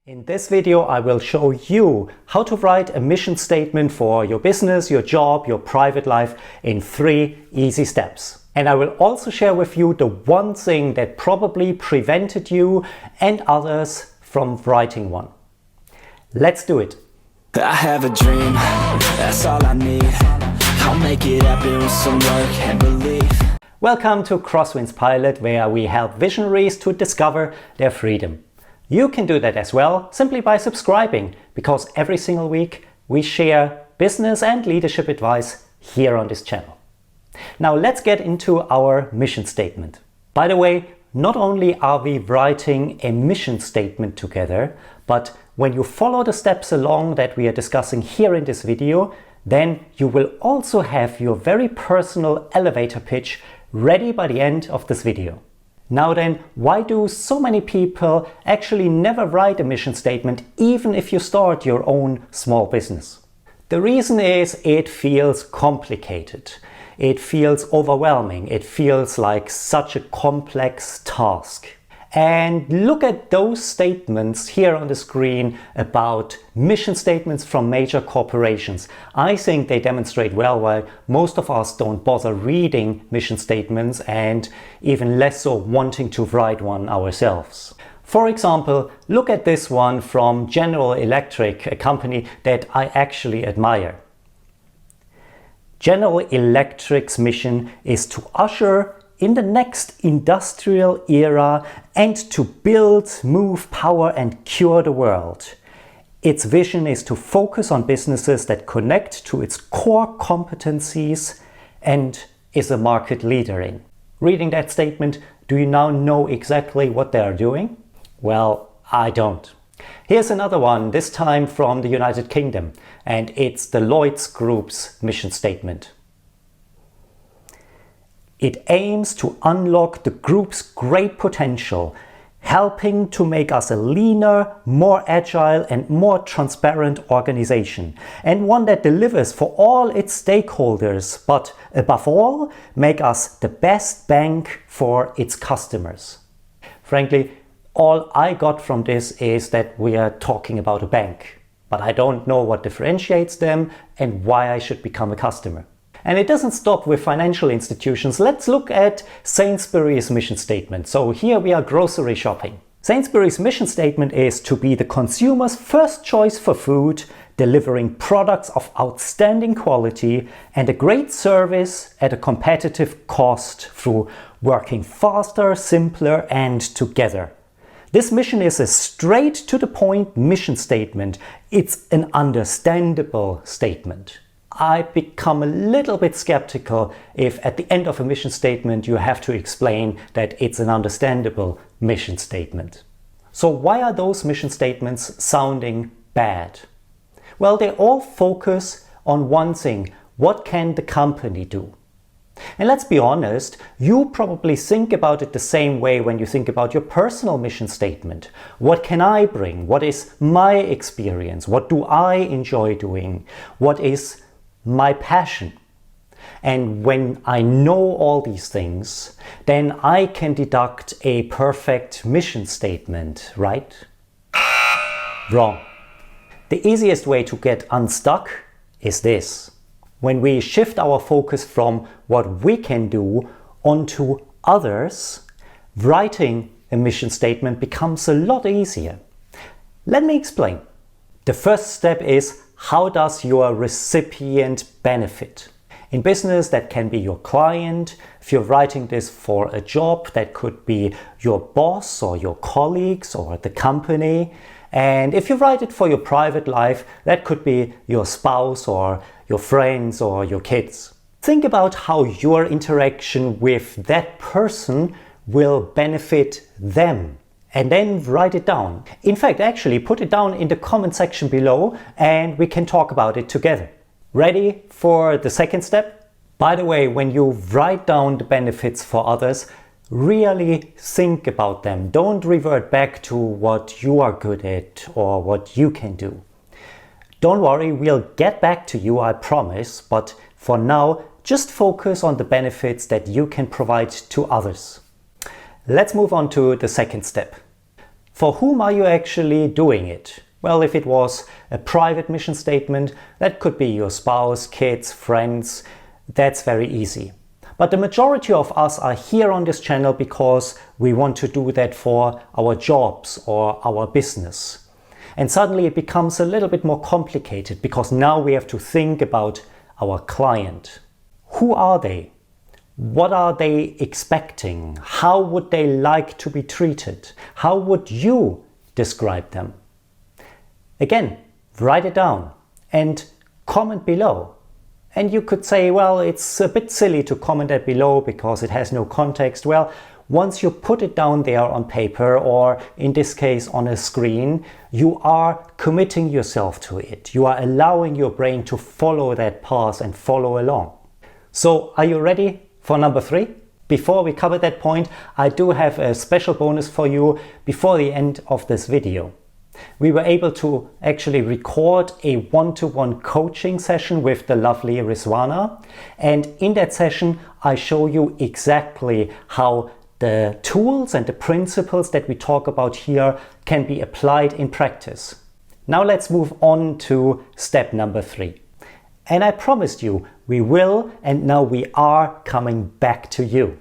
In this video, I will show you how to write a mission statement for your business, your job, your private life in 3 easy steps. And I will also share with you the one thing that probably prevented you and others from writing one. Let's do it. I have a dream, that's all I need. I'll make it happen with some work and belief. Welcome to Crosswinds Pilot, where we help visionaries to discover their freedom. You can do that as well simply by subscribing, because every single week we share business and leadership advice here on this channel. Now let's get into our mission statement. By the way, not only are we writing a mission statement together, but when you follow the steps along that we are discussing here in this video, then you will also have your very personal elevator pitch ready by the end of this video. Now then, why do so many people actually never write a mission statement, even if you start your own small business? The reason is it feels complicated. It feels overwhelming. It feels like such a complex task. And look at those statements here on the screen about mission statements from major corporations. I think they demonstrate well why most of us don't bother reading mission statements and even less so wanting to write one ourselves. For example, look at this one from General Electric, a company that I actually admire. General Electric's mission is to usher in the next industrial era and to build, move, power and cure the world. Its vision is to focus on businesses that connect to its core competencies and is a market leader in. Reading that statement, do you now know exactly what they are doing? Well, I don't. Here's another one, this time from the United Kingdom, and it's the Lloyds Group's mission statement. It aims to unlock the group's great potential, helping to make us a leaner, more agile and more transparent organization, and one that delivers for all its stakeholders, but above all, make us the best bank for its customers. Frankly, all I got from this is that we are talking about a bank, but I don't know what differentiates them and why I should become a customer. And it doesn't stop with financial institutions. Let's look at Sainsbury's mission statement. So here we are grocery shopping. Sainsbury's mission statement is to be the consumer's first choice for food, delivering products of outstanding quality and a great service at a competitive cost through working faster, simpler and together. This mission is a straight to the point mission statement. It's an understandable statement. I become a little bit skeptical if at the end of a mission statement you have to explain that it's an understandable mission statement. So why are those mission statements sounding bad? Well, they all focus on one thing: what can the company do? And let's be honest, you probably think about it the same way when you think about your personal mission statement. What can I bring? What is my experience? What do I enjoy doing? What is my passion? And when I know all these things, then I can deduct a perfect mission statement, right? Wrong. The easiest way to get unstuck is this. When we shift our focus from what we can do onto others, writing a mission statement becomes a lot easier. Let me explain. The first step is, how does your recipient benefit? In business, that can be your client. If you're writing this for a job, that could be your boss or your colleagues or the company. And if you write it for your private life, that could be your spouse or your friends or your kids. Think about how your interaction with that person will benefit them. And then write it down. In fact, actually put it down in the comment section below and we can talk about it together. Ready for the second step? By the way, when you write down the benefits for others, really think about them. Don't revert back to what you are good at or what you can do. Don't worry, we'll get back to you, I promise, but for now, just focus on the benefits that you can provide to others. Let's move on to the second step. For whom are you actually doing it? Well, if it was a private mission statement, that could be your spouse, kids, friends. That's very easy. But the majority of us are here on this channel because we want to do that for our jobs or our business. And suddenly it becomes a little bit more complicated because now we have to think about our client. Who are they? What are they expecting? How would they like to be treated? How would you describe them? Again, write it down and comment below. And you could say, well, it's a bit silly to comment that below because it has no context. Well, once you put it down there on paper, or in this case on a screen, you are committing yourself to it. You are allowing your brain to follow that path and follow along. So are you ready for number 3? Before we cover that point, I do have a special bonus for you before the end of this video. We were able to actually record a one-to-one coaching session with the lovely Rizwana. And in that session, I show you exactly how the tools and the principles that we talk about here can be applied in practice. Now let's move on to step number 3. And I promised you we will, and now we are coming back to you.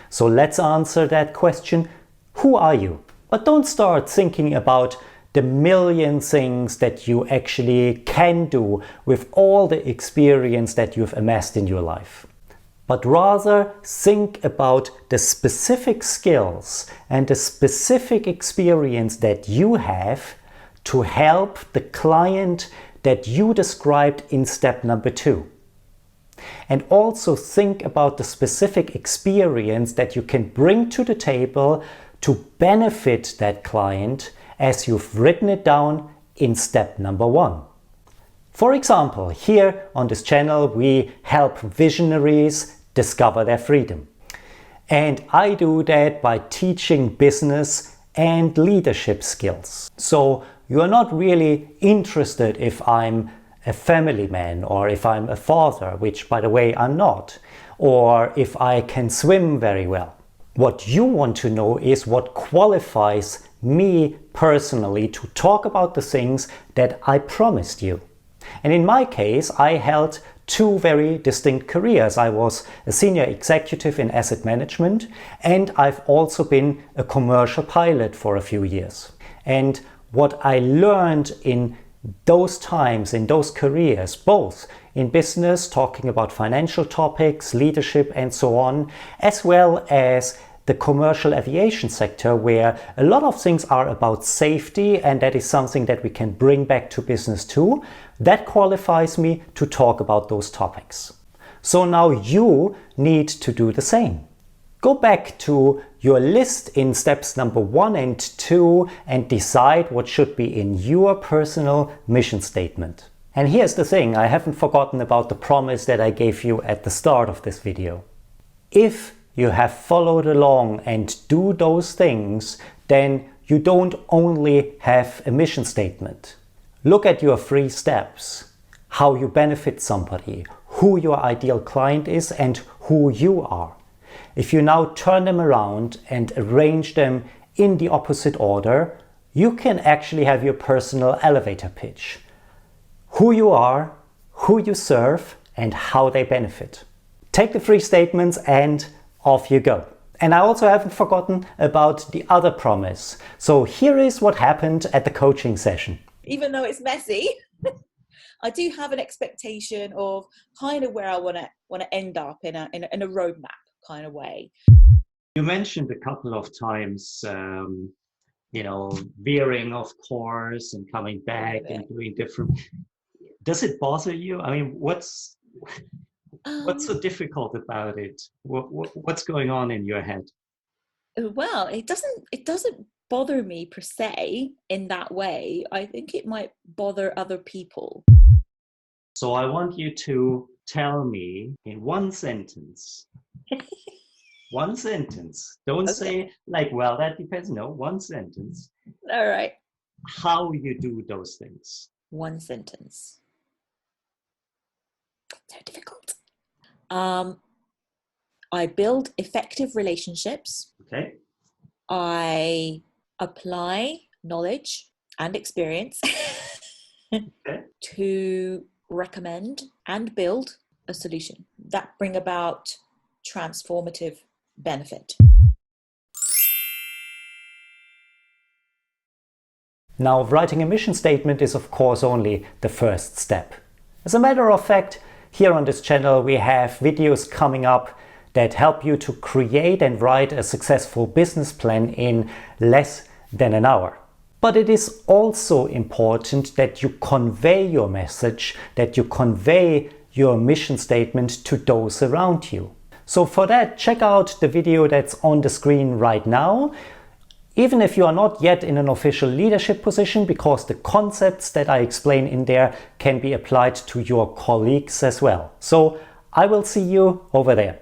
So let's answer that question. Who are you? But don't start thinking about the million things that you actually can do with all the experience that you've amassed in your life. But rather think about the specific skills and the specific experience that you have to help the client that you described in step number 2. And also think about the specific experience that you can bring to the table to benefit that client as you've written it down in step number 1. For example, here on this channel we help visionaries discover their freedom. And I do that by teaching business and leadership skills. So you are not really interested if I'm a family man or if I'm a father, which by the way I'm not, or if I can swim very well. What you want to know is what qualifies me personally to talk about the things that I promised you. And in my case, I held 2 very distinct careers. I was a senior executive in asset management, and I've also been a commercial pilot for a few years. And what I learned in those times, in those careers, both in business, talking about financial topics, leadership and so on, as well as the commercial aviation sector, where a lot of things are about safety, and that is something that we can bring back to business too. That qualifies me to talk about those topics. So now you need to do the same. Go back to your list in steps number 1 and 2 and decide what should be in your personal mission statement. And here's the thing, I haven't forgotten about the promise that I gave you at the start of this video. If you have followed along and do those things, then you don't only have a mission statement. Look at your 3 steps, how you benefit somebody, who your ideal client is and who you are. If you now turn them around and arrange them in the opposite order, you can actually have your personal elevator pitch. Who you are, who you serve, and how they benefit. Take the 3 statements and off you go. And I also haven't forgotten about the other promise. So here is what happened at the coaching session. Even though it's messy, I do have an expectation of kind of where I want to end up in a roadmap kind of way. You mentioned a couple of times, veering off course and coming back and doing different. Does it bother you? I mean, what's so difficult about it? What's going on in your head? Well, it doesn't bother me per se in that way. I think it might bother other people. So I want you to tell me in one sentence. One sentence. Don't say like, well, that depends. No, one sentence. All right. How you do those things. One sentence. So difficult. I build effective relationships. Okay. I apply knowledge and experience to recommend and build a solution that bring about transformative benefit. Now, writing a mission statement is of course only the first step. As a matter of fact, here on this channel we have videos coming up that help you to create and write a successful business plan in less than an hour. But it is also important that you convey your message, that you convey your mission statement to those around you. So for that, check out the video that's on the screen right now, even if you are not yet in an official leadership position, because the concepts that I explain in there can be applied to your colleagues as well. So I will see you over there.